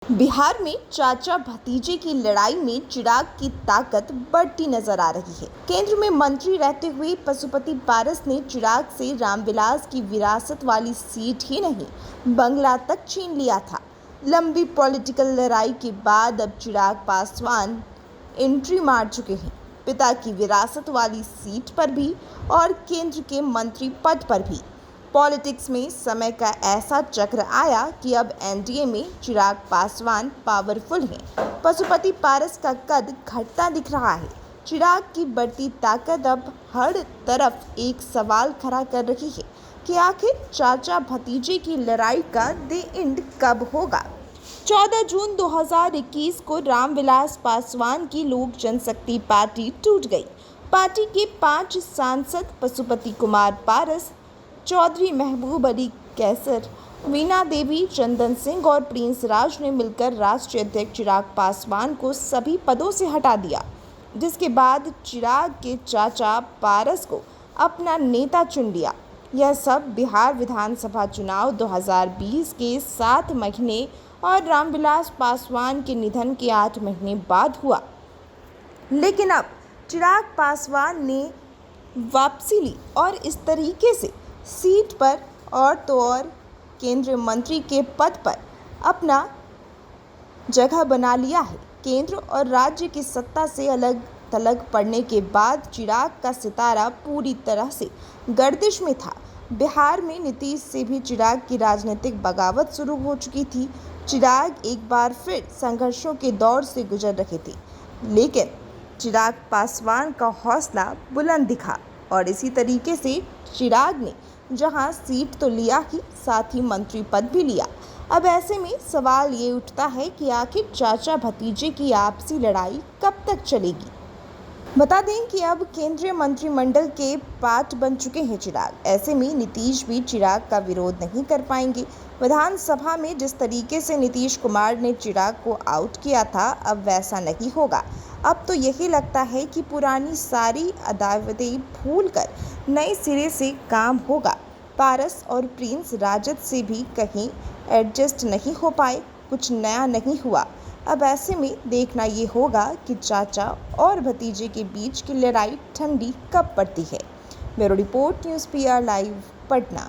बिहार में चाचा भतीजे की लड़ाई में चिराग की ताकत बढ़ती नजर आ रही है। केंद्र में मंत्री रहते हुए पशुपति पारस ने चिराग से रामविलास की विरासत वाली सीट ही नहीं, बंगला तक छीन लिया था। लंबी पॉलिटिकल लड़ाई के बाद अब चिराग पासवान एंट्री मार चुके हैं, पिता की विरासत वाली सीट पर भी और केंद्र के मंत्री पद पर भी। पॉलिटिक्स में समय का ऐसा चक्र आया कि अब एनडीए में चिराग पासवान पावरफुल हैं। पशुपति पारस का कद घटता दिख रहा है। चिराग की बढ़ती ताकत अब हर तरफ एक सवाल खड़ा कर रही है कि आखिर चाचा भतीजे की लड़ाई का द एंड कब होगा। 14 जून 2021 को रामविलास पासवान की लोक जनशक्ति पार्टी टूट गई। पार्टी के 5 सांसद पशुपति कुमार पारस, चौधरी महबूब अली कैसर, वीणा देवी, चंदन सिंह और प्रिंस राज ने मिलकर राष्ट्रीय अध्यक्ष चिराग पासवान को सभी पदों से हटा दिया, जिसके बाद चिराग के चाचा पारस को अपना नेता चुन लिया। यह सब बिहार विधानसभा चुनाव 2020 के 7 महीने और रामविलास पासवान के निधन के 8 महीने बाद हुआ। लेकिन अब चिराग पासवान ने वापसी ली और इस तरीके से सीट पर और तो और केंद्रीय मंत्री के पद पर अपना जगह बना लिया है। केंद्र और राज्य की सत्ता से अलग थलग पड़ने के बाद चिराग का सितारा पूरी तरह से गर्दिश में था। बिहार में नीतीश से भी चिराग की राजनीतिक बगावत शुरू हो चुकी थी। चिराग एक बार फिर संघर्षों के दौर से गुजर रहे थे, लेकिन चिराग पासवान का हौसला बुलंद दिखा और इसी तरीके से चिराग ने जहां सीट तो लिया ही, साथ ही मंत्री पद भी लिया। अब ऐसे में सवाल ये उठता है कि आखिर चाचा भतीजे की आपसी लड़ाई कब तक चलेगी। बता दें कि अब केंद्रीय मंत्रिमंडल के पार्ट बन चुके हैं चिराग। ऐसे में नीतीश भी चिराग का विरोध नहीं कर पाएंगे। विधानसभा में जिस तरीके से नीतीश कुमार ने चिराग को आउट किया था, अब वैसा नहीं होगा। अब तो यही लगता है कि पुरानी सारी अदावतें भूलकर नए सिरे से काम होगा। पारस और प्रिंस राजद से भी कहीं एडजस्ट नहीं हो पाए, कुछ नया नहीं हुआ। अब ऐसे में देखना ये होगा कि चाचा और भतीजे के बीच की लड़ाई ठंडी कब पड़ती है। Bureau report, news PR live, Patna.